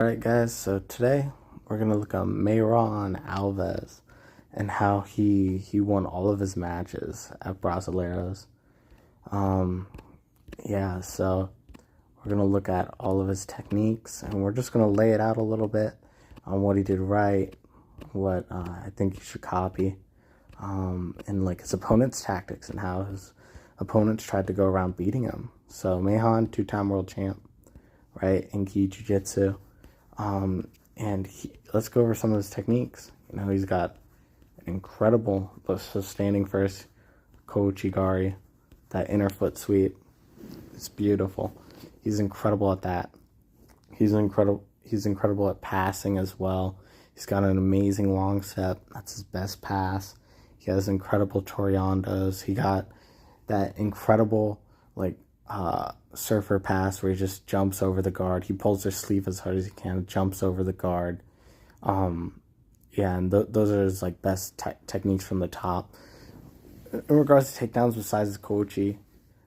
Alright guys, so today we're gonna look at Meyram Alves and how he won all of his matches at Brasileiros. Um yeah, so we're gonna look at all of his techniques and we're just gonna lay it out a little bit on what he did right, what I think you should copy, and like his opponent's tactics and how his opponents tried to go around beating him. So Meyram, two-time world champ, right, in Gi Jiu-Jitsu. Let's go over some of his techniques. He's got an incredible, so standing first, Kochigari, that inner foot sweep. It's beautiful. He's incredible at that. He's incredible at passing as well. He's got an amazing long step. That's his best pass. He has incredible toreandos. He got that incredible, surfer pass where he just jumps over the guard. He pulls their sleeve as hard as he can, jumps over the guard. Those are his best techniques from the top. In regards to takedowns, besides his Kochi,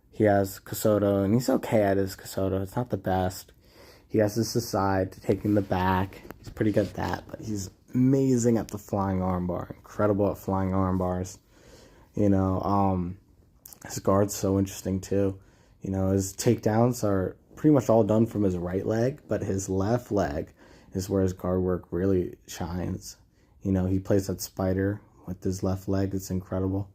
he has Kosoto, and he's okay at his Kosoto. It's not the best. He has his side, taking the back. He's pretty good at that, but he's amazing at the flying armbar. Incredible at flying armbars. His guard's so interesting too. His takedowns are pretty much all done from his right leg, but his left leg is where his guard work really shines. He plays that spider with his left leg. It's incredible.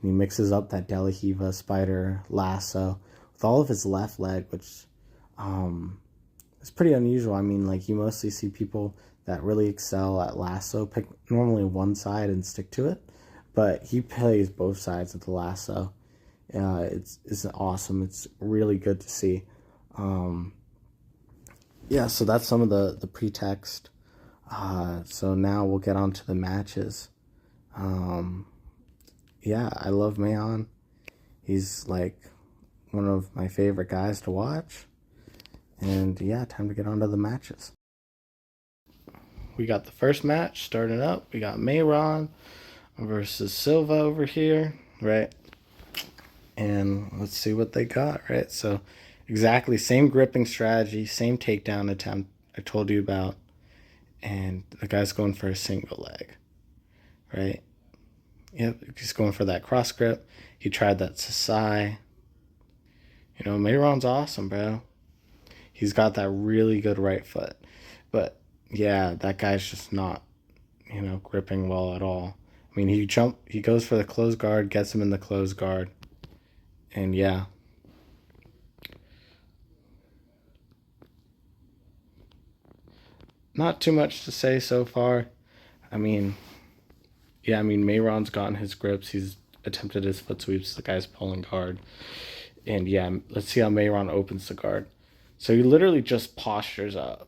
And he mixes up that De La Riva, spider, lasso with all of his left leg, which is pretty unusual. You mostly see people that really excel at lasso pick normally one side and stick to it, but he plays both sides of the lasso. It's awesome. It's really good to see. So that's some of the pretext. So now we'll get on to the matches. I love Meyram. He's one of my favorite guys to watch. And time to get on to the matches. We got the first match starting up. We got Meyram versus Silva over here, right? And let's see what they got, right? So exactly same gripping strategy, same takedown attempt I told you about. And the guy's going for a single leg, right? Yep, he's going for that cross grip. He tried that Sasai. Meyram's awesome, bro. He's got that really good right foot. But, yeah, that guy's just not, gripping well at all. He goes for the closed guard, gets him in the closed guard. And not too much to say so far. Meyram's gotten his grips. He's attempted his foot sweeps. The guy's pulling guard. And let's see how Meyram opens the guard. So he literally just postures up.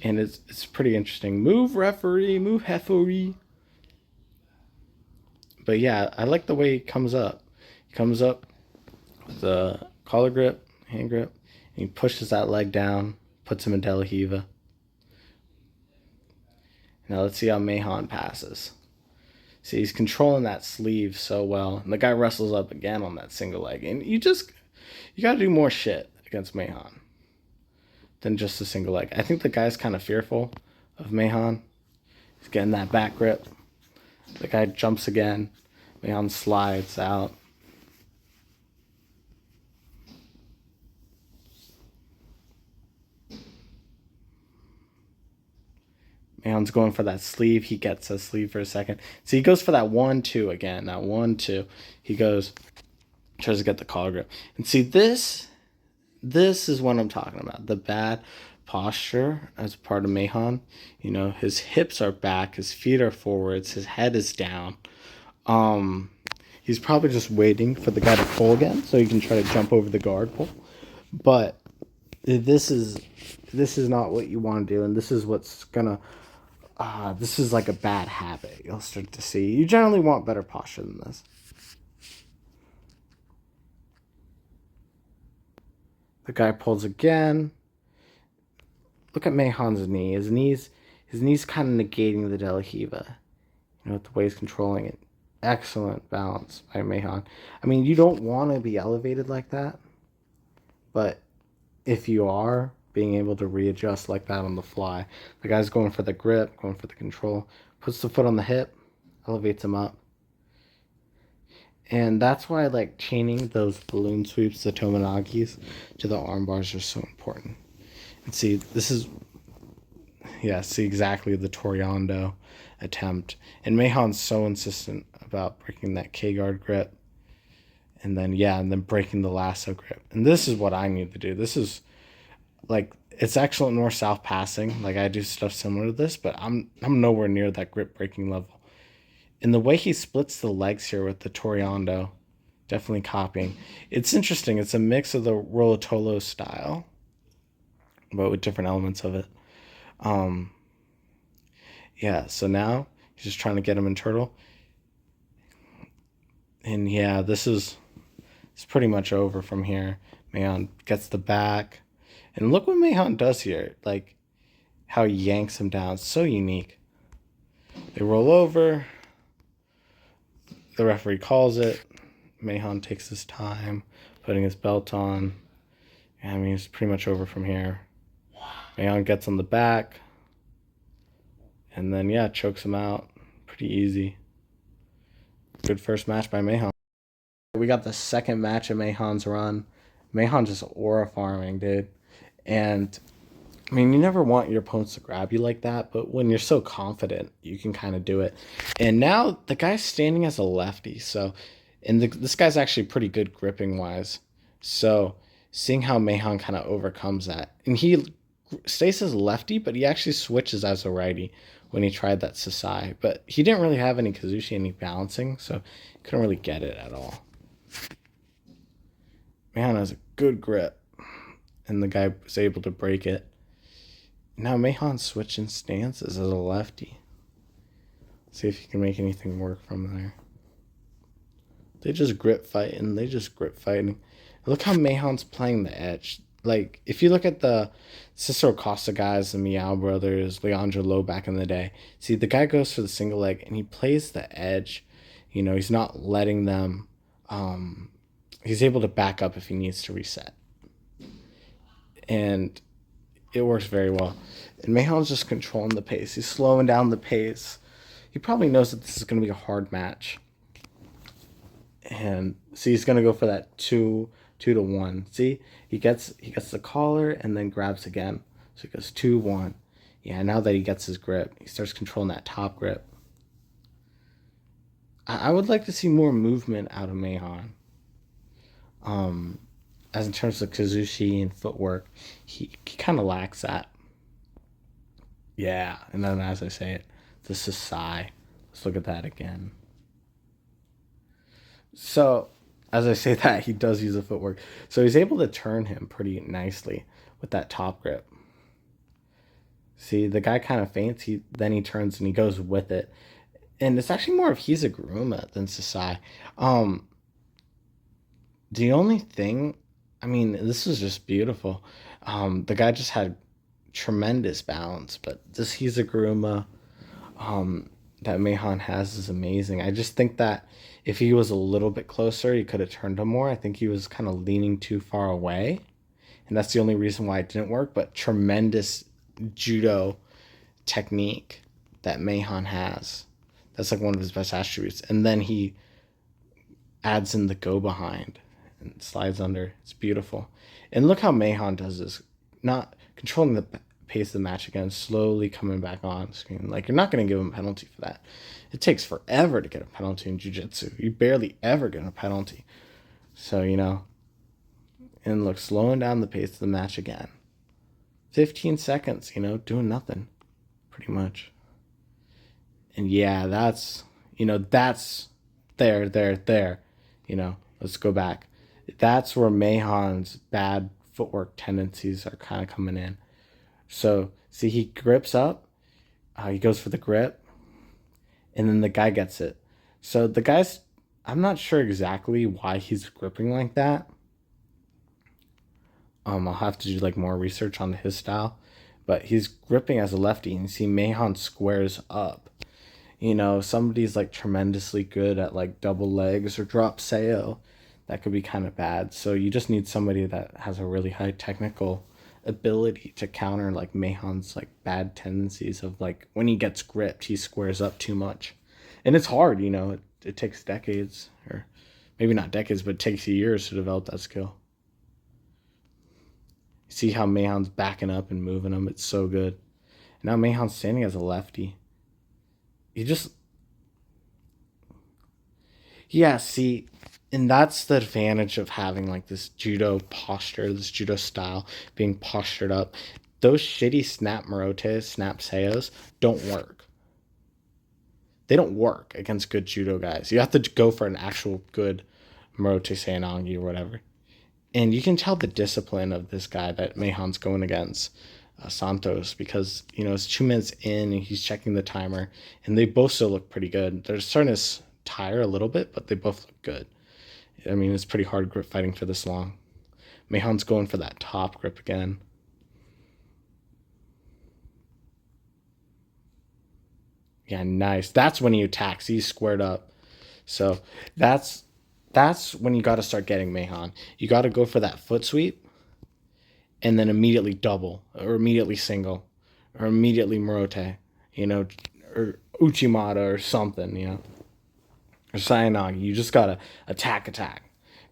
And it's pretty interesting. Move, referee. Move, referee. But I like the way he comes up. He comes up with a collar grip, hand grip, and he pushes that leg down, puts him in De La Riva. Now let's see how Meyram passes. See, he's controlling that sleeve so well. And the guy wrestles up again on that single leg. And you got to do more shit against Meyram than just a single leg. I think the guy's kind of fearful of Meyram. He's getting that back grip. The guy jumps again. Meyram slides out. Meyram's going for that sleeve. He gets a sleeve for a second. So he goes for that 1-2 again. That 1-2. He tries to get the collar grip. And see, this is what I'm talking about. The bad posture as part of Meyram. His hips are back. His feet are forwards. His head is down. He's probably just waiting for the guy to pull again so he can try to jump over the guard pull. But this is not what you want to do, and this is what's gonna this is like a bad habit you'll start to see. You generally want better posture than this. The guy pulls again. Look at Meyram's knee. His knee's kind of negating the De La Riva. The way he's controlling it. Excellent balance by Meyram. You don't want to be elevated like that, but if you are, being able to readjust like that on the fly. The guy's going for the grip, going for the control, puts the foot on the hip, elevates him up. And that's why like chaining those balloon sweeps, the Tomonagis, to the arm bars are so important. And see, this is, yeah, see exactly the Toriando attempt. And Mahon's so insistent about breaking that K-guard grip. And then, yeah, and then breaking the lasso grip. And this is what I need to do. This is, like, it's excellent north-south passing. Like, I do stuff similar to this, but I'm nowhere near that grip breaking level. And the way he splits the legs here with the Toriando, definitely copying. It's interesting. It's a mix of the Rollatolo style, but with different elements of it. Yeah, so now he's just trying to get him in turtle. And yeah, it's pretty much over from here. Mahon gets the back. And look what Mahon does here. Like, how he yanks him down. It's so unique. They roll over. The referee calls it. Mahon takes his time, putting his belt on. I mean, it's pretty much over from here. Mahon gets on the back. And then, yeah, chokes him out. Pretty easy. Good first match by Mahon. We got the second match of Mahon's run. Mahon just aura farming, dude. And, I mean, you never want your opponents to grab you like that, but when you're so confident, you can kind of do it. And now the guy's standing as a lefty, so, and this guy's actually pretty good gripping-wise. So, seeing how Mahon kind of overcomes that. And he stays as a lefty, but he actually switches as a righty when he tried that Sasai. But he didn't really have any Kazushi, any balancing, so he couldn't really get it at all. Mahon has a good grip, and the guy was able to break it. Now Mahon's switching stances as a lefty. See if he can make anything work from there. They just grip fighting. Look how Mahon's playing the edge. Like, if you look at the Cicero Costa guys, the Meow brothers, Leandro Lowe back in the day, see, the guy goes for the single leg, and he plays the edge. You know, he's not letting them... he's able to back up if he needs to reset. And it works very well. And Mahon's just controlling the pace. He's slowing down the pace. He probably knows that this is going to be a hard match. And see, he's going to go for that 2-1. See, he gets the collar and then grabs again. So he goes 2-1. Yeah, now that he gets his grip, he starts controlling that top grip. I would like to see more movement out of Mahon. As in terms of Kazushi and footwork, he kind of lacks that. Yeah, and then as I say it, the Sasai. Let's look at that again. So, as I say that, he does use the footwork. So he's able to turn him pretty nicely with that top grip. See, the guy kind of feints, then he turns and he goes with it. And it's actually more of Hizaguruma than Sasai. The only thing, I mean, this was just beautiful. The guy just had tremendous balance, but this Hizaguruma that Mahon has is amazing. I just think that if he was a little bit closer, he could have turned him more. I think he was kind of leaning too far away, and that's the only reason why it didn't work, but tremendous judo technique that Mahon has. That's like one of his best attributes. And then he adds in the go behind and slides under. It's beautiful. And look how Mahon does this. Not controlling the pace of the match again, slowly coming back on screen. Like, you're not going to give him a penalty for that. It takes forever to get a penalty in jiu-jitsu. You barely ever get a penalty. So, you know, and look, slowing down the pace of the match again. 15 seconds, you know, doing nothing, pretty much. And yeah, that's, you know, that's there, you know, let's go back. That's where Mahon's bad footwork tendencies are kind of coming in. So, see, he grips up, he goes for the grip, and then the guy gets it. So the guy's, I'm not sure exactly why he's gripping like that. I'll have to do like more research on his style, but he's gripping as a lefty, and you see Mahon squares up. You know, somebody's like tremendously good at like double legs or drop sayo. that could be kind of bad. So you just need somebody that has a really high technical ability to counter like Mayhan's like bad tendencies of like when he gets gripped, he squares up too much. And it's hard, it takes decades, or maybe not decades, but it takes years to develop that skill. See how Mayhan's backing up and moving him. It's so good. And now Mayhan's standing as a lefty. He just, yeah, see, and that's the advantage of having like this judo posture, this judo style, being postured up. Those shitty snap marotes, snap seos don't work. They don't work against good judo guys. You have to go for an actual good marote seonangi or whatever. And you can tell the discipline of this guy that Mayhan's going against, Santos, because it's 2 minutes in and he's checking the timer, and they both still look pretty good. They're starting to tire a little bit, but they both look good. I mean, it's pretty hard grip fighting for this long. Mayhan's going for that top grip again. Yeah, nice. That's when he attacks. He's squared up. So that's when you got to start getting Mayhan. You got to go for that foot sweep, and then immediately double, or immediately single, or immediately marote, or uchimata or something, or sayanagi. You just got to attack,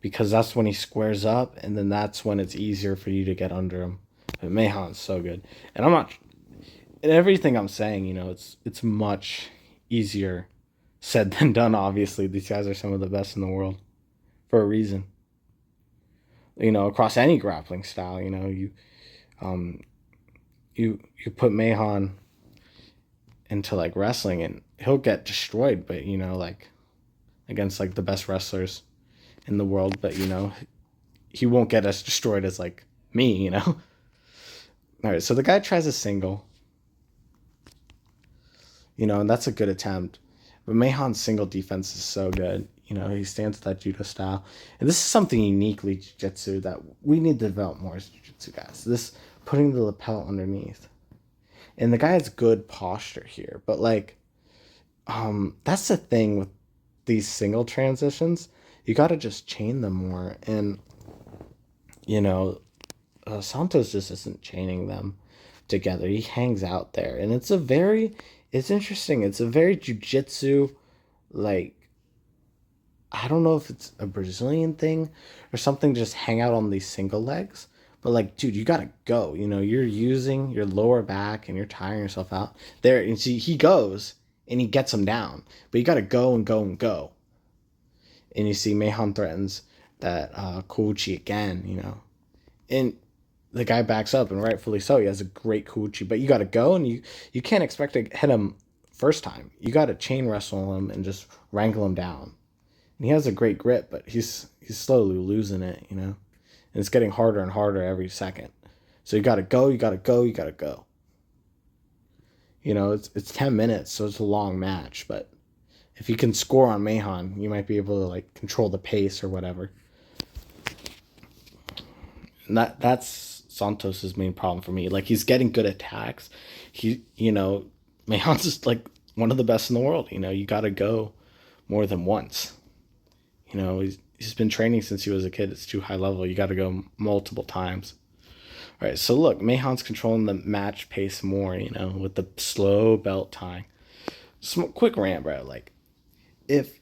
because that's when he squares up, and then that's when it's easier for you to get under him. But Mayhan's so good. And I'm not, and everything I'm saying, it's much easier said than done. Obviously, these guys are some of the best in the world for a reason. Across any grappling style, you put Mayhan into like wrestling and he'll get destroyed, but like against like the best wrestlers in the world, but he won't get as destroyed as like me. All right, so the guy tries a single, and that's a good attempt. But Mayhan's single defense is so good. He stands with that judo style. And this is something uniquely jiu-jitsu that we need to develop more as jiu-jitsu guys. This putting the lapel underneath. And the guy has good posture here. But that's the thing with these single transitions. You got to just chain them more. And, Santos just isn't chaining them together. He hangs out there. And it's interesting. It's a very jiu-jitsu, I don't know if it's a Brazilian thing or something, just hang out on these single legs. But dude, you gotta go. You're using your lower back and you're tiring yourself out. There, and see, he goes and he gets him down. But you gotta go and go and go. And you see Mayhan threatens that Kouchi again, And the guy backs up, and rightfully so. He has a great Kouchi. But you gotta go, and you can't expect to hit him first time. You gotta chain wrestle him and just wrangle him down. And he has a great grip, but he's slowly losing it, And it's getting harder and harder every second. So you gotta go, you gotta go, you gotta go. It's 10 minutes, so it's a long match, but if you can score on Mayhan, you might be able to control the pace or whatever. And that's Santos's main problem for me. He's getting good attacks. Mayhan's just one of the best in the world. You gotta go more than once. He's been training since he was a kid. It's too high level. You got to go multiple times. All right, so look, Mayhan's controlling the match pace more, with the slow belt tying. Quick rant, bro. If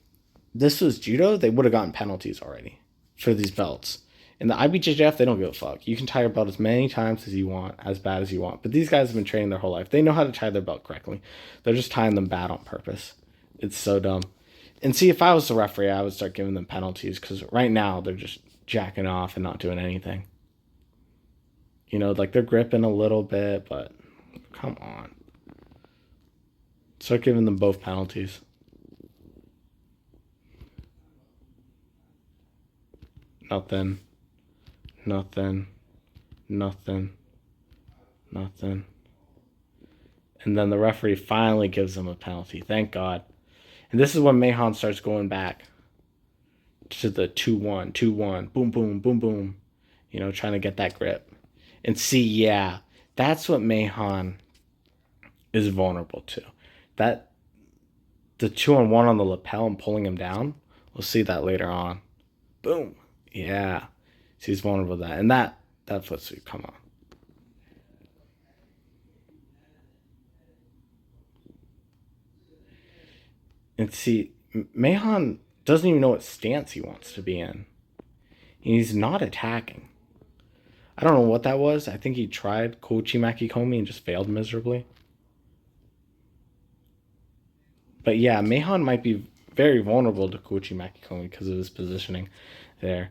this was judo, they would have gotten penalties already for these belts. In the IBJJF, they don't give a fuck. You can tie your belt as many times as you want, as bad as you want. But these guys have been training their whole life. They know how to tie their belt correctly. They're just tying them bad on purpose. It's so dumb. And see, if I was the referee, I would start giving them penalties, because right now they're just jacking off and not doing anything. They're gripping a little bit, but come on. Start giving them both penalties. Nothing. And then the referee finally gives them a penalty. Thank God. And this is when Mayhan starts going back to the 2-1, 2-1, boom, boom, boom, boom, trying to get that grip. And see, yeah, that's what Mayhan is vulnerable to. That the 2-on-1 on the lapel and pulling him down, we'll see that later on. Boom. Yeah. So he's vulnerable to that. And that foot sweep, come on. And see, Mahon doesn't even know what stance he wants to be in. He's not attacking. I don't know what that was. I think he tried Koichi Makikomi and just failed miserably. But yeah, Mahon might be very vulnerable to Koichi Makikomi because of his positioning there.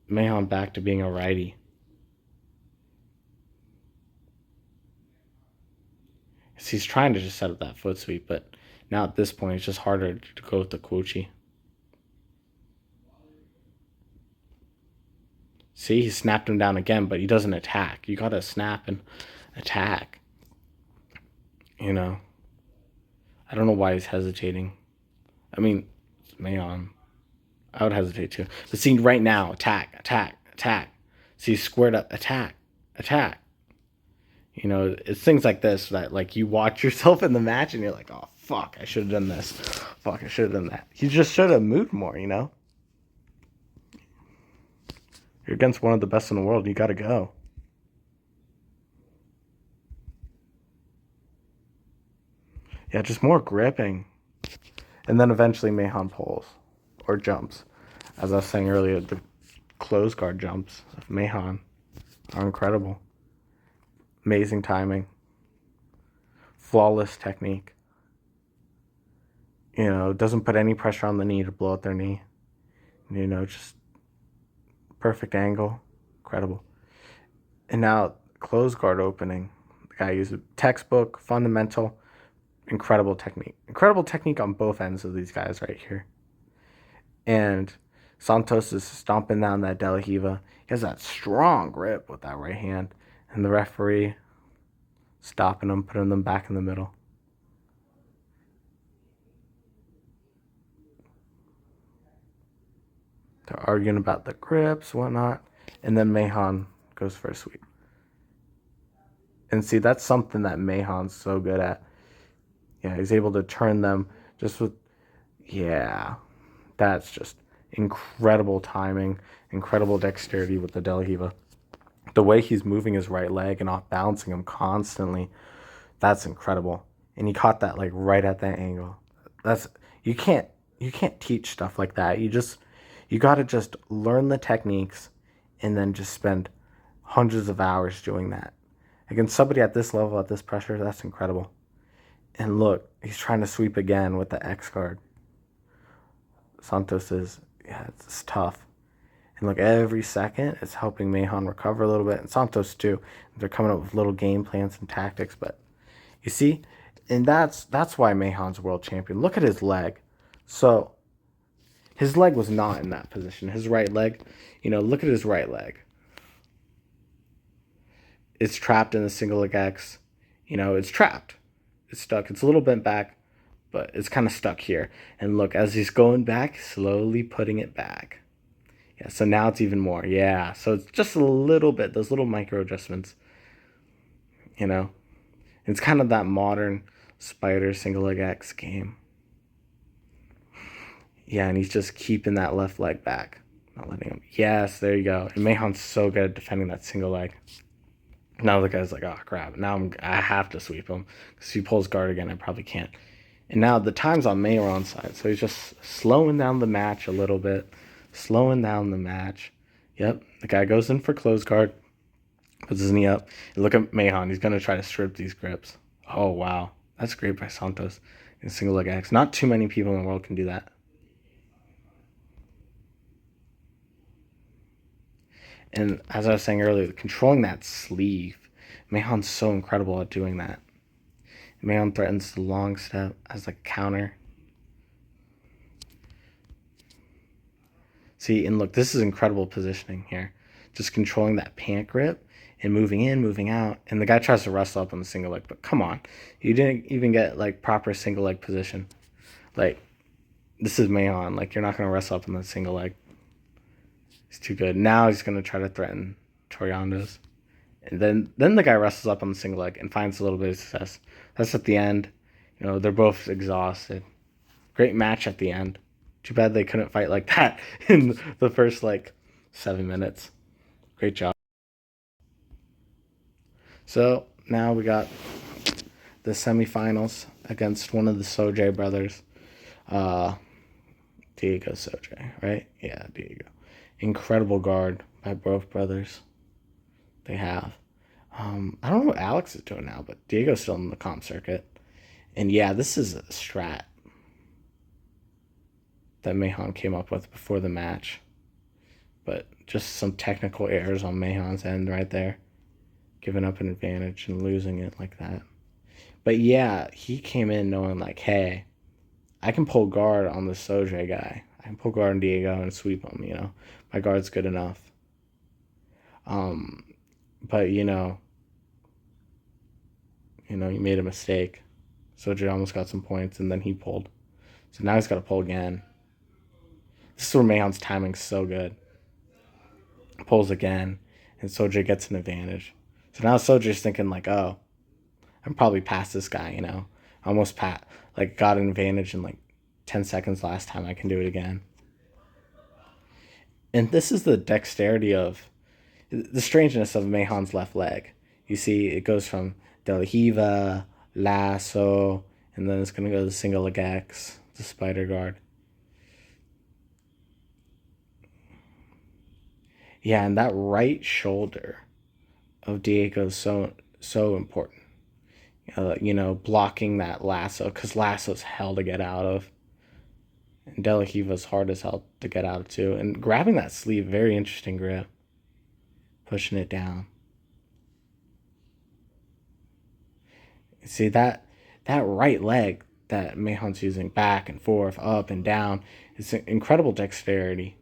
Mahon back to being a righty. So he's trying to just set up that foot sweep, but now at this point it's just harder to go with the Koichi. See, he snapped him down again, but he doesn't attack. You gotta snap and attack. You know, I don't know why he's hesitating. I mean, Mahon. I would hesitate too. But see, right now, attack, attack, attack. See, squared up, attack, attack. You know, it's things like this that, like, you watch yourself in the match and you're like, oh, fuck, I should have done this. Fuck, I should have done that. You just should have moved more, you know? You're against one of the best in the world. You gotta go. Yeah, just more gripping. And then eventually Mahon pulls or jumps. As I was saying earlier, the close guard jumps of Mahon are incredible. Amazing timing. Flawless technique. You know, doesn't put any pressure on the knee to blow out their knee. You know, just perfect angle. Incredible. And now, close guard opening. The guy uses textbook, fundamental, incredible technique. Incredible technique on both ends of these guys right here. And Santos is stomping down that De La Riva. He has that strong grip with that right hand. And the referee stopping them, putting them back in the middle. They're arguing about the grips, whatnot. And then Mahon goes for a sweep. And see, that's something that Mahon's so good at. Yeah, he's able to turn them just with, yeah, that's just incredible timing, incredible dexterity with the De La Riva. The way he's moving his right leg and off balancing him constantly, that's incredible. And he caught that like right at that angle. That's you can't teach stuff like that. You got to just learn the techniques and then just spend hundreds of hours doing that. Against somebody at this level, at this pressure, that's incredible. And look, he's trying to sweep again with the X guard. Santos is, yeah, it's tough. And look, every second it's helping Mahon recover a little bit. And Santos too. They're coming up with little game plans and tactics. But you see, and that's why Mahon's world champion. Look at his leg. So his leg was not in that position. His right leg, you know, look at his right leg. It's trapped in the single leg X. You know, it's trapped. It's stuck. It's a little bent back, but it's kind of stuck here. And look, as he's going back, slowly putting it back. Yeah, so now it's even more. Yeah, so it's just a little bit, those little micro adjustments, you know. It's kind of that modern spider single leg X game. Yeah, and he's just keeping that left leg back. Not letting him. Yes, there you go. And Mahon's so good at defending that single leg. Now the guy's like, oh crap. Now I have to sweep him. Because if he pulls guard again, I probably can't. And now the time's on Meyram's side. So he's just slowing down the match a little bit. Slowing down the match. Yep, the guy goes in for close guard. Puts his knee up. And look at Mahon. He's going to try to strip these grips. Oh, wow. That's great by Santos. In single leg X. Not too many people in the world can do that. And as I was saying earlier, controlling that sleeve. Mahon's so incredible at doing that. Mahon threatens the long step as a counter. See, and look, this is incredible positioning here. Just controlling that pant grip and moving in, moving out. And the guy tries to wrestle up on the single leg, but come on. You didn't even get, like, proper single leg position. Like, this is Mahon. Like, you're not going to wrestle up on the single leg. He's too good. Now he's going to try to threaten Toriando's. And then the guy wrestles up on the single leg and finds a little bit of success. That's at the end. You know, they're both exhausted. Great match at the end. Too bad they couldn't fight like that in the first, 7 minutes. Great job. So now we got the semifinals against one of the Sojay brothers. Uh, Diego Sojay, right? Yeah, Diego. Incredible guard by both brothers. They have. I don't know what Alex is doing now, but Diego's still in the comp circuit. And yeah, this is a strat that Meyram came up with before the match. But just some technical errors on Meyram's end right there. Giving up an advantage and losing it like that. But yeah, he came in knowing hey, I can pull guard on the Sojay guy. I can pull guard on Diego and sweep him, My guard's good enough. But he made a mistake. Sojay almost got some points and then he pulled. So now he's got to pull again. This is where Meyram's timing's so good. Pulls again, and Sojay gets an advantage. So now Sojay's thinking oh, I'm probably past this guy, Almost got an advantage in 10 seconds last time. I can do it again. And this is the dexterity of, the strangeness of Meyram's left leg. You see, it goes from De La Riva, lasso, and then it's going to go to single leg X, the spider guard. Yeah, and that right shoulder of Diego is so important. Blocking that lasso, because lasso's hell to get out of. And De La Riva's hard as hell to get out of too. And grabbing that sleeve, very interesting grip. Pushing it down. See that right leg that Meyram's using back and forth, up and down, it's incredible dexterity.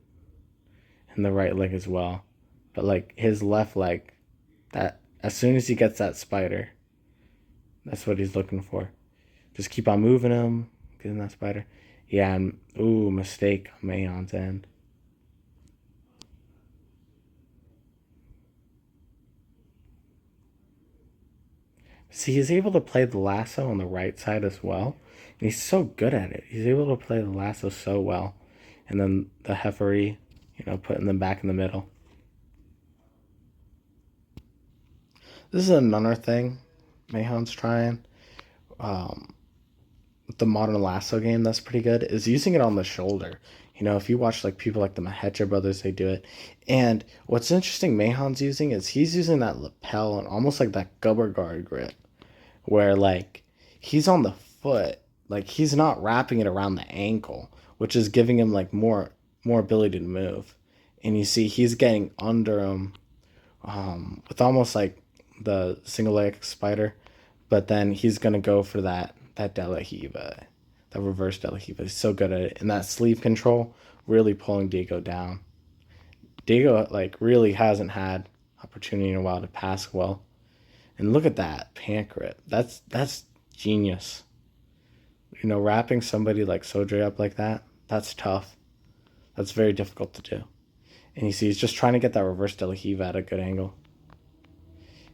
And the right leg as well. But his left leg, that as soon as he gets that spider, that's what he's looking for. Just keep on moving him, getting that spider. Yeah, and mistake on Meyram's end. See, he's able to play the lasso on the right side as well. And he's so good at it. He's able to play the lasso so well. And then the referee, putting them back in the middle. This is another thing Meyram's trying. The modern lasso game that's pretty good is using it on the shoulder. If you watch people like the Mahecha brothers, they do it. And what's interesting Meyram's using is he's using that lapel and almost like that gubber guard grip, where he's on the foot, he's not wrapping it around the ankle, which is giving him more ability to move. And you see he's getting under him with almost the single leg spider, but then he's gonna go for that De La Riva, that reverse De La Riva. He's so good at it, and that sleeve control really pulling Diego down. Diego really hasn't had opportunity in a while to pass well, and look at that pant grip. That's genius. Wrapping somebody like Sojay up like that, that's tough. That's very difficult to do. And you see he's just trying to get that reverse De La Riva at a good angle.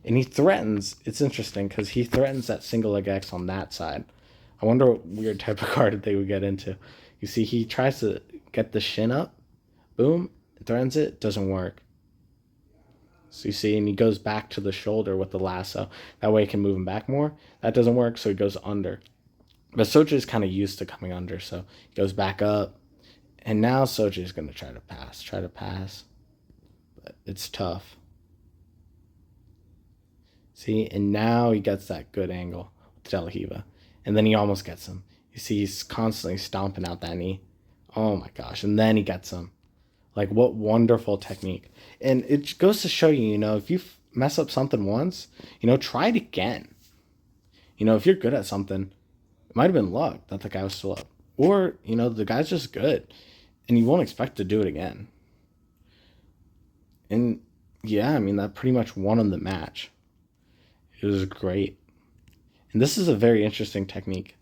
And he threatens, it's interesting, because he threatens that single leg X on that side. I wonder what weird type of card they would get into. You see, he tries to get the shin up. Boom. Threatens it. Doesn't work. So you see, and he goes back to the shoulder with the lasso. That way he can move him back more. That doesn't work, so he goes under. But Sojay's kind of used to coming under, so he goes back up. And now Sojay's going to try to pass. But it's tough. See, and now he gets that good angle with De La Riva. And then he almost gets him. You see, he's constantly stomping out that knee. Oh my gosh. And then he gets him. What wonderful technique. And it goes to show you, if you mess up something once, try it again. If you're good at something, it might have been luck that the guy was still up. Or, the guy's just good. And you won't expect to do it again. And, yeah, that pretty much won him the match. It was great. And this is a very interesting technique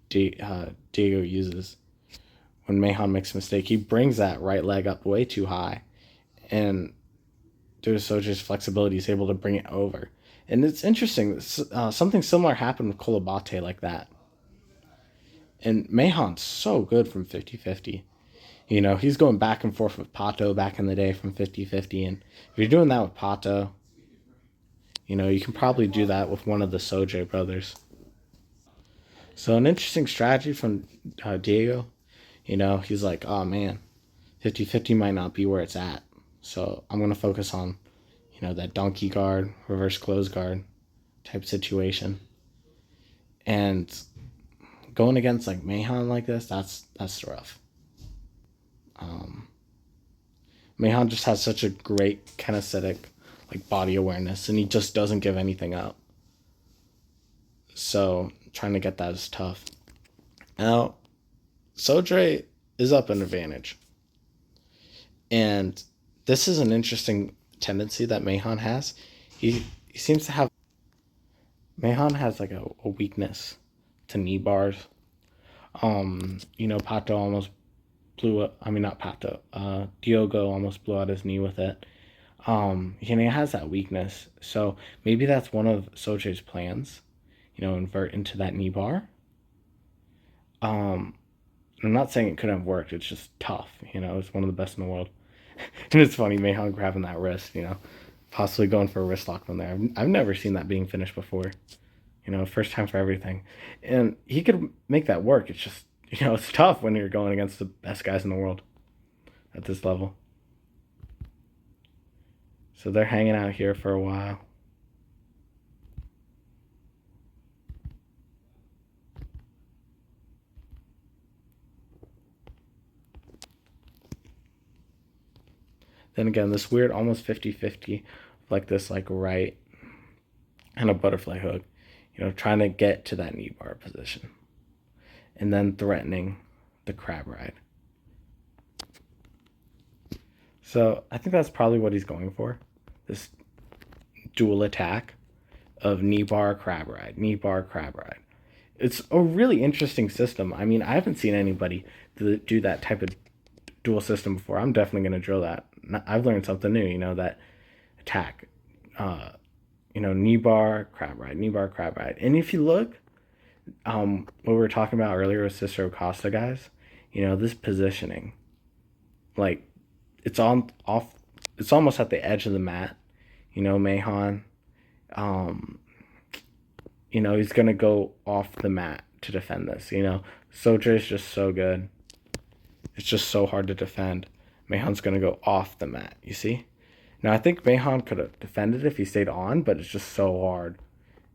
Diego uses. When Meyram makes a mistake, he brings that right leg up way too high. And due to Sojay's flexibility, he's able to bring it over. And it's interesting. Something similar happened with Kolobate like that. And Meyram's so good from 50-50. He's going back and forth with Pato back in the day from 50-50. And if you're doing that with Pato, you can probably do that with one of the Soj brothers. So an interesting strategy from Diego. He's like, oh man, 50-50 might not be where it's at. So I'm going to focus on, that donkey guard, reverse close guard type situation. And going against like Mayhan like this, that's rough. Mayhan just has such a great kinesthetic like body awareness, and he just doesn't give anything up. So trying to get that is tough. Now, Sodre is up an advantage. And this is an interesting tendency that Mayhan has. He seems to have Mayhan has like a weakness to knee bars. Pato almost blew up. I mean, not Pato. Diogo almost blew out his knee with it. He has that weakness. So maybe that's one of Soche's plans. Invert into that knee bar. I'm not saying it couldn't have worked. It's just tough. It's one of the best in the world. And it's funny, Mayhan grabbing that wrist. Possibly going for a wrist lock from there. I've never seen that being finished before. First time for everything. And he could make that work. It's just, it's tough when you're going against the best guys in the world at this level. So they're hanging out here for a while. Then again, this weird almost 50-50, like this like right and a butterfly hook, trying to get to that knee bar position. And then threatening the crab ride. So I think that's probably what he's going for. This dual attack of knee bar, crab ride, knee bar, crab ride. It's a really interesting system. I mean, I haven't seen anybody do that type of dual system before. I'm definitely going to drill that. I've learned something new, that attack. Knee bar, crab ride, knee bar, crab ride. And if you look, what we were talking about earlier with Cicero Costa guys, this positioning, like it's on off, it's almost at the edge of the mat. Mayhan, he's gonna go off the mat to defend this. Soja is just so good. It's just so hard to defend. Mayhan's gonna go off the mat. You see? Now I think Mayhan could have defended if he stayed on, but it's just so hard.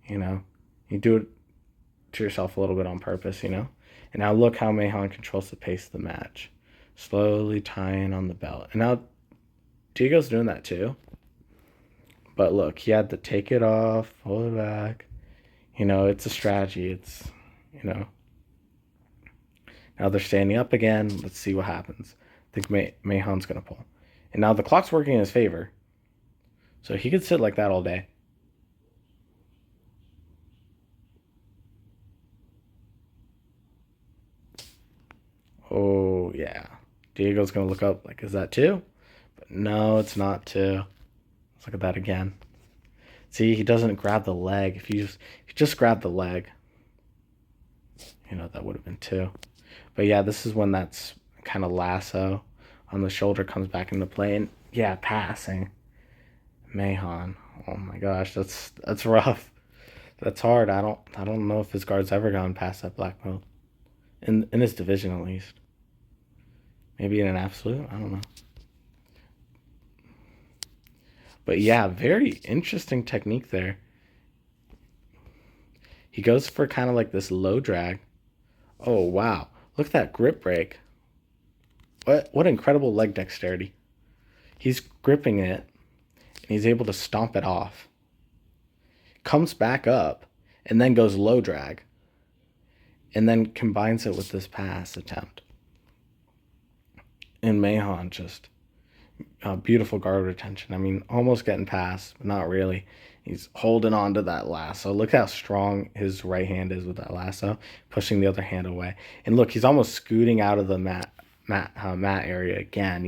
You do it to yourself a little bit on purpose. And now look how Mayhan controls the pace of the match, slowly tying on the belt. And now Diego's doing that too. But look, he had to take it off, pull it back. It's a strategy. It's, Now they're standing up again. Let's see what happens. I think Mayhan's going to pull. And now the clock's working in his favor. So he could sit like that all day. Oh, yeah. Diego's going to look up like, is that two? But no, it's not two. Let's look at that again. See, he doesn't grab the leg. If you just grab the leg, that would have been two. But yeah, this is when that's kind of lasso on the shoulder comes back into play. And yeah, passing. Mayhan. Oh my gosh, that's rough. That's hard. I don't know if his guard's ever gone past that black belt. In his division at least. Maybe in an absolute, I don't know. But yeah, very interesting technique there. He goes for kind of like this low drag. Oh wow. Look at that grip break. What incredible leg dexterity. He's gripping it and he's able to stomp it off. Comes back up and then goes low drag. And then combines it with this pass attempt. And Mayhan just beautiful guard retention. I mean, almost getting past, but not really. He's holding on to that lasso. Look how strong his right hand is with that lasso, pushing the other hand away. And look, he's almost scooting out of the mat area again.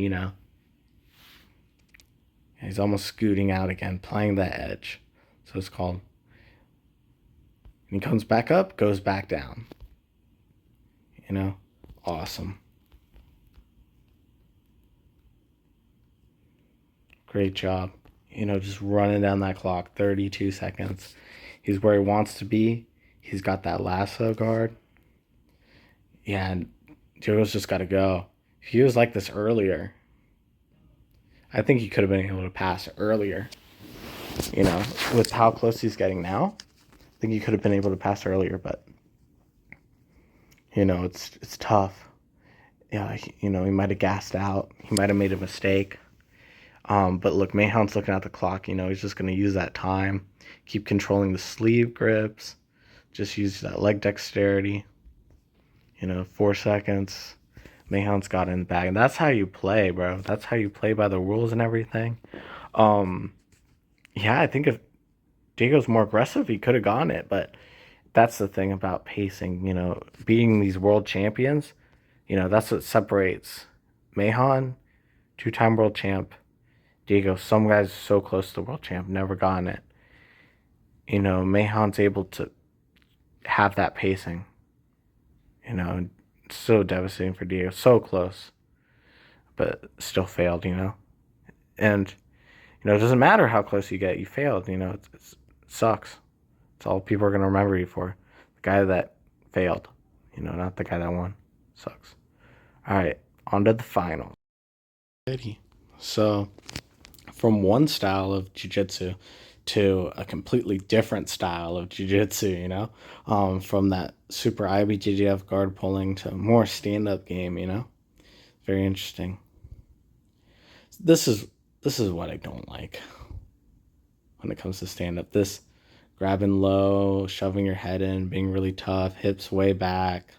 He's almost scooting out again, playing that edge. So it's called. And he comes back up, goes back down. Awesome. Great job. Just running down that clock, 32 seconds. He's where he wants to be. He's got that lasso guard. Yeah, and Diego's just got to go. If he was like this earlier, I think he could have been able to pass earlier. With how close he's getting now, I think he could have been able to pass earlier, but, it's tough. Yeah, he might have gassed out. He might have made a mistake. But look, Mayhound's looking at the clock. He's just going to use that time. Keep controlling the sleeve grips. Just use that leg dexterity. 4 seconds. Mayhound's got it in the bag. And that's how you play, bro. That's how you play by the rules and everything. Yeah, I think if Diego's more aggressive, he could have gotten it. But that's the thing about pacing. Beating these world champions, that's what separates Mayhan, 2-time world champ, Diego. Some guys so close to the world champ, never gotten it. Mayhan's able to have that pacing. It's so devastating for Diego. So close, but still failed, And, it doesn't matter how close you get. You failed, it sucks. It's all people are going to remember you for. The guy that failed, not the guy that won. Sucks. All right, on to the finals. So, from one style of jiu-jitsu to a completely different style of jiu-jitsu, from that super IBJJF guard pulling to more stand-up game, very interesting. This is what I don't like when it comes to stand-up. This grabbing low, shoving your head in, being really tough, hips way back.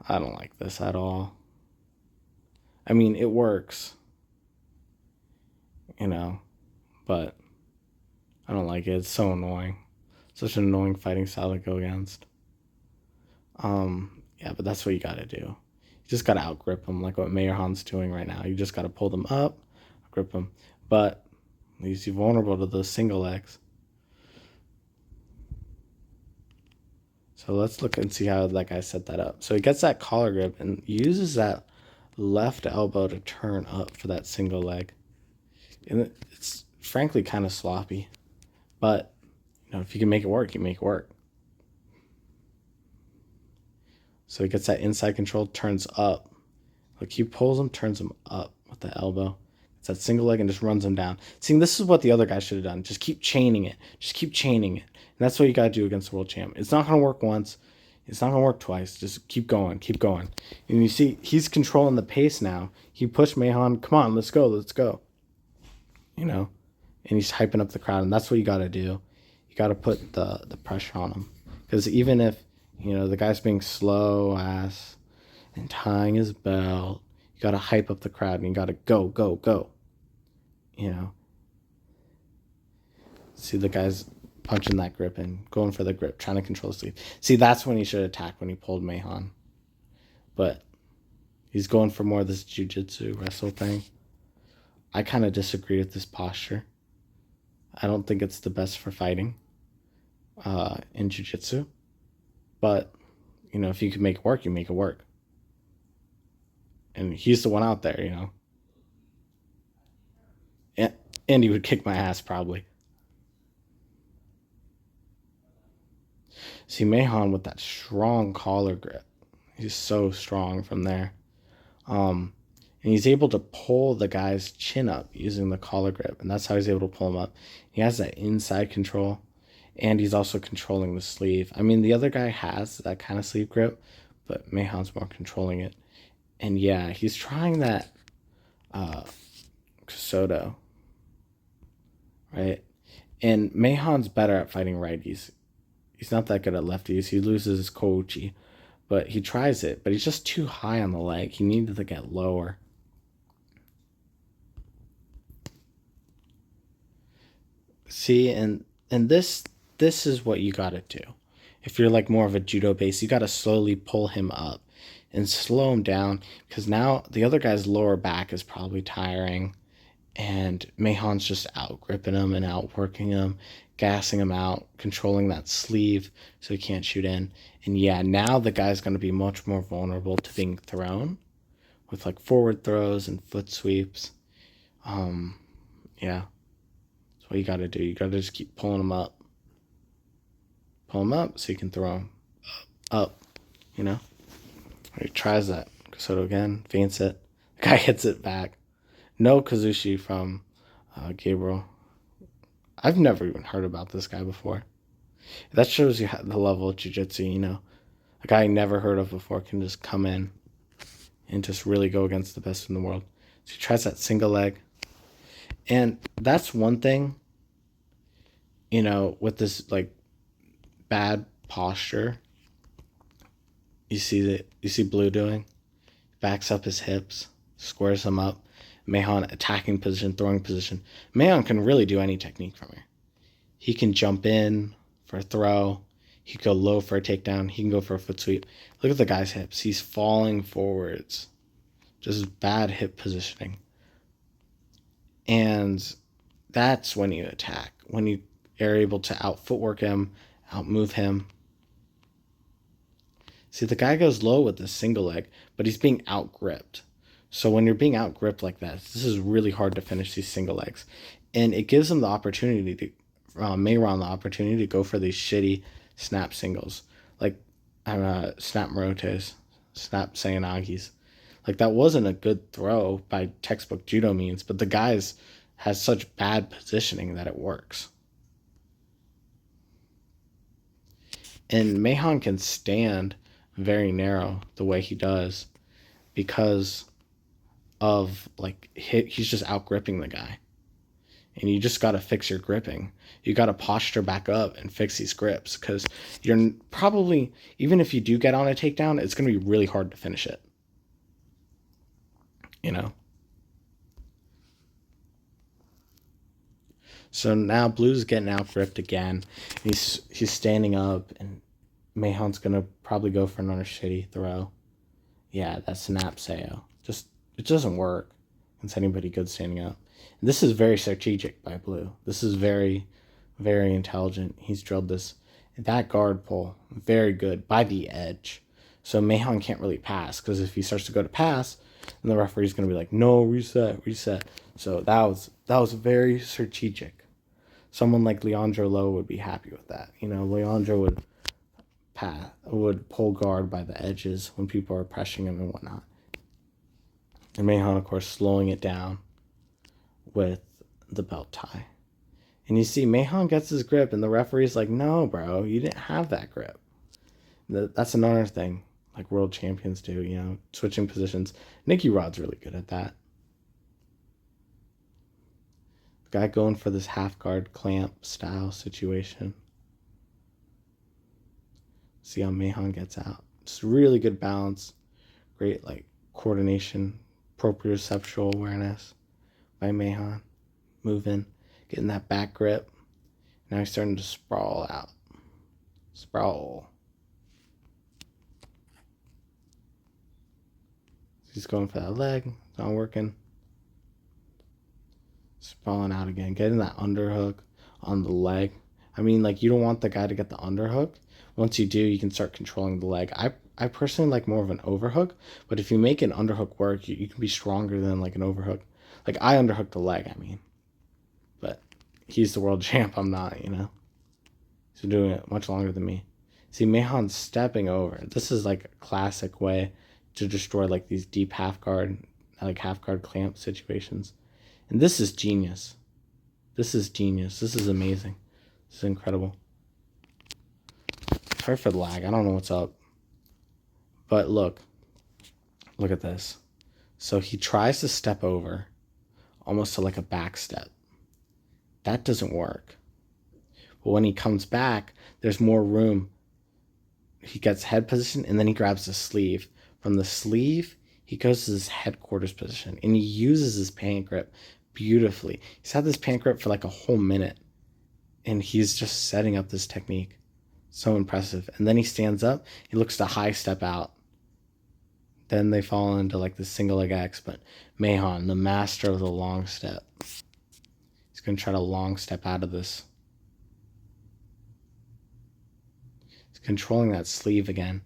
I don't like this at all. I mean, it works, but I don't like it. It's so annoying. Such an annoying fighting style to go against. Yeah, but that's what you gotta do. You just gotta outgrip them, like what Meyram's doing right now. You just gotta pull them up, grip them, but leaves you vulnerable to those single legs. So let's look and see how that guy set that up. So he gets that collar grip and uses that left elbow to turn up for that single leg. And it's frankly kind of sloppy. But, if you can make it work, you make it work. So he gets that inside control, turns up. Look, he pulls him, turns him up with the elbow. It's that single leg and just runs him down. See, this is what the other guy should have done. Just keep chaining it. Just keep chaining it. And that's what you got to do against the world champ. It's not going to work once. It's not going to work twice. Just keep going. Keep going. And you see, he's controlling the pace now. He pushed Mayhan. Come on, let's go. Let's go. And he's hyping up the crowd. And that's what you got to do. You got to put the pressure on him. Because even if, the guy's being slow ass and tying his belt, you got to hype up the crowd. And you got to go, go, go. See the guy's punching that grip and going for the grip, trying to control the sleeve. See, that's when he should attack, when he pulled Mayhan. But he's going for more of this jiu-jitsu wrestle thing. I kind of disagree with this posture. I don't think it's the best for fighting in jiu-jitsu. But, if you can make it work, you make it work. And he's the one out there, And he would kick my ass, probably. See, Mayhan with that strong collar grip. He's so strong from there. And he's able to pull the guy's chin up using the collar grip. And that's how he's able to pull him up. He has that inside control. And he's also controlling the sleeve. I mean, the other guy has that kind of sleeve grip. But Mayhan's more controlling it. And yeah, he's trying that Kusoto. Right? And Mayhan's better at fighting righties. He's not that good at lefties. He loses his Kochi. But he tries it. But he's just too high on the leg. He needed to get lower. See, and this is what you got to do. If you're like more of a judo base, you got to slowly pull him up and slow him down. Because now the other guy's lower back is probably tiring. And Mayhan's just out gripping him and outworking him, gassing him out, controlling that sleeve so he can't shoot in. And yeah, now the guy's going to be much more vulnerable to being thrown with like forward throws and foot sweeps. Yeah, that's what you got to do. You got to just keep pulling him up. Pull him up so you can throw him up, you know? He tries that. Soto again, feints it. The guy hits it back. No Kazushi from Gabriel. I've never even heard about this guy before. That shows you the level of jiu-jitsu, you know? A guy I never heard of before can just come in and just really go against the best in the world. So he tries that single leg. And that's one thing, you know, with this, like, bad posture. You see Blue doing? Backs up his hips, squares them up. Meyran attacking position, throwing position. Meyran can really do any technique from here. He can jump in for a throw. He can go low for a takedown. He can go for a foot sweep. Look at the guy's hips. He's falling forwards. Just bad hip positioning. And that's when you attack. When you are able to out footwork him, out move him. See, the guy goes low with this single leg, but he's being out gripped. So when you're being out gripped like that, this is really hard to finish these single legs. And it gives him the opportunity to, Meyran the opportunity to go for these shitty snap singles. Like snap Morotes, snap Sayanagis. Like that wasn't a good throw by textbook judo means, but the guy's has such bad positioning that it works. And Meyran can stand very narrow the way he does because of like he's just out gripping the guy. And you just got to fix your gripping. You got to posture back up and fix these grips because you're probably, even if you do get on a takedown, it's going to be really hard to finish it. You know? So now Blue's getting out gripped again. He's standing up and Meyran's going to probably go for another shitty throw. Yeah, that snap Sayo. It doesn't work against anybody good standing up. And this is very strategic by Blue. This is very, very intelligent. He's drilled this. That guard pull, very good by the edge. So Meyran can't really pass because if he starts to go to pass, then the referee's going to be like, no, reset. So that was very strategic. Someone like Leandro Lowe would be happy with that. You know, Leandro would pull guard by the edges when people are pressuring him and whatnot. And Meyran, of course, slowing it down with the belt tie. And you see Meyran gets his grip and the referee's like, no, bro, you didn't have that grip. That's another thing like world champions do, you know, switching positions. Nicky Rod's really good at that. The guy going for this half guard clamp style situation. See how Meyran gets out. Just really good balance. Great like coordination, proprioceptual awareness by Meyran. Moving, getting that back grip. Now he's starting to sprawl out. Sprawl. He's going for that leg. It's not working. Sprawling out again. Getting that underhook on the leg. I mean, like, you don't want the guy to get the underhook. Once you do, you can start controlling the leg. I personally like more of an overhook, but if you make an underhook work, you can be stronger than, like, an overhook. Like, I underhooked the leg, I mean. But he's the world champ. I'm not, you know. He's been doing it much longer than me. See, Meyran's stepping over. This is, like, a classic way to destroy, like, these deep half guard clamp situations. And this is genius. This is genius. This is amazing. This is incredible. Sorry for the lag. I don't know what's up. But look. Look at this. So he tries to step over almost to like a back step. That doesn't work. But when he comes back, there's more room. He gets head position and then he grabs the sleeve. From the sleeve, he goes to his headquarters position and he uses his pant grip beautifully. He's had this pant grip for like a whole minute and he's just setting up this technique. So impressive. And then he stands up, he looks to high step out. Then they fall into like the single leg X, but Meyran, the master of the long step. He's going to try to long step out of this. He's controlling that sleeve again.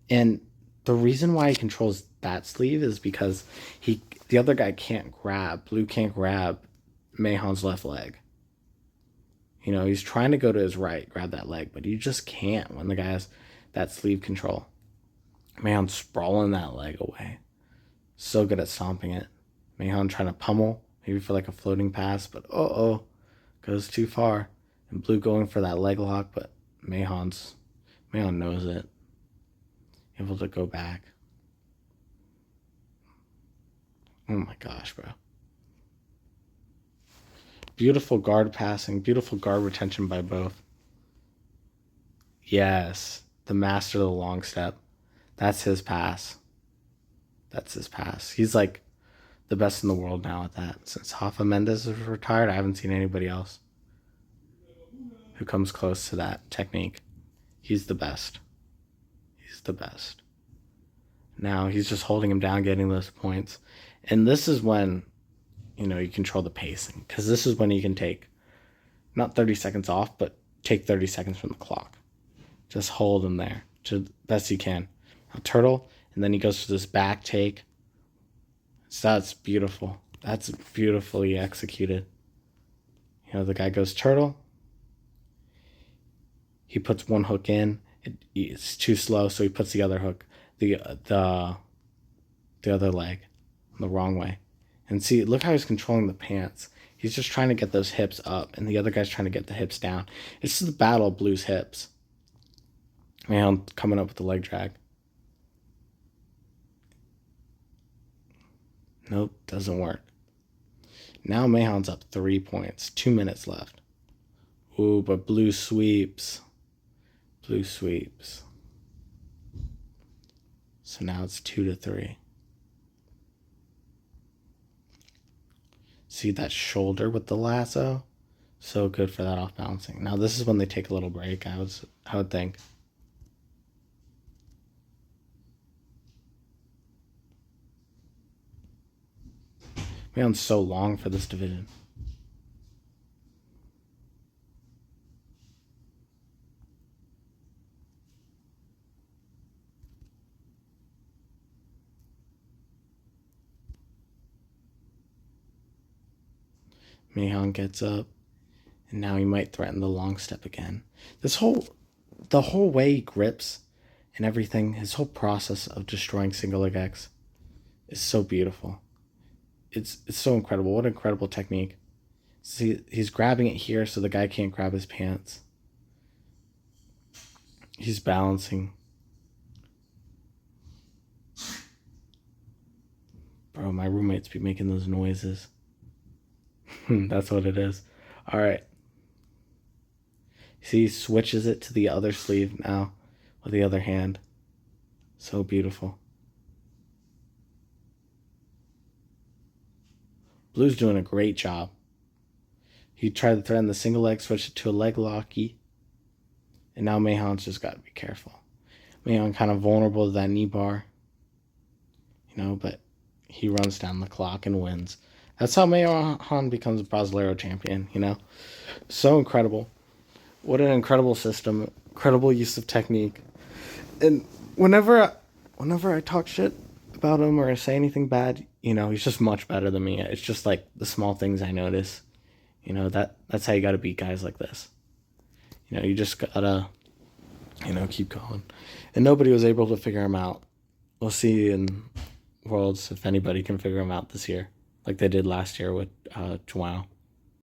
And the reason why he controls that sleeve is because the other guy can't grab. Blue can't grab Mayhan's left leg. You know, he's trying to go to his right, grab that leg, but you just can't when the guy has that sleeve control. Mayhan's sprawling that leg away. So good at stomping it. Meyram trying to pummel, maybe for like a floating pass, but goes too far. And Blue going for that leg lock, but Meyram knows it. Able to go back. Oh my gosh, bro. Beautiful guard passing, beautiful guard retention by both. Yes, the master of the long step. That's his pass. That's his pass. He's like the best in the world now at that. Since Rafa Mendes is retired, I haven't seen anybody else who comes close to that technique. He's the best. He's the best. Now he's just holding him down, getting those points. And this is when, you know, you control the pacing. Because this is when you can take, not 30 seconds off, but take 30 seconds from the clock. Just hold him there to the best you can. A turtle, and then he goes for this back take. So that's beautiful. That's beautifully executed. You know, the guy goes turtle. He puts one hook in. It's too slow, so he puts the other hook, the other leg, the wrong way. And see, look how he's controlling the pants. He's just trying to get those hips up, and the other guy's trying to get the hips down. It's just the battle of Blue's hips. Man, coming up with the leg drag. Nope, doesn't work. Now Mayhan's up 3 points. 2 minutes left. Ooh, but Blue sweeps. Blue sweeps. So now it's 2-3. See that shoulder with the lasso? So good for that off balancing. Now this is when they take a little break, I would think. Mayhan's so long for this division. Mayram gets up, and now he might threaten the long step again. The whole way he grips and everything, his whole process of destroying single leg X is so beautiful. It's so incredible. What incredible technique. See, he's grabbing it here so the guy can't grab his pants. He's balancing. Bro, my roommates be making those noises. That's what it is. All right. See, he switches it to the other sleeve now with the other hand. So beautiful. Blue's doing a great job. He tried to threaten the single leg, switch it to a leg locky. And now Mayhan's just got to be careful. Mayhan kind of vulnerable to that knee bar. You know, but he runs down the clock and wins. That's how Meyram becomes a Brasileiro champion, you know? So incredible. What an incredible system. Incredible use of technique. And whenever I talk shit about him or say anything bad, you know, he's just much better than me. It's just like the small things I notice. You know, that's how you got to beat guys like this. You know, you just got to, you know, keep going. And nobody was able to figure him out. We'll see in Worlds if anybody can figure him out this year, like they did last year with Joao.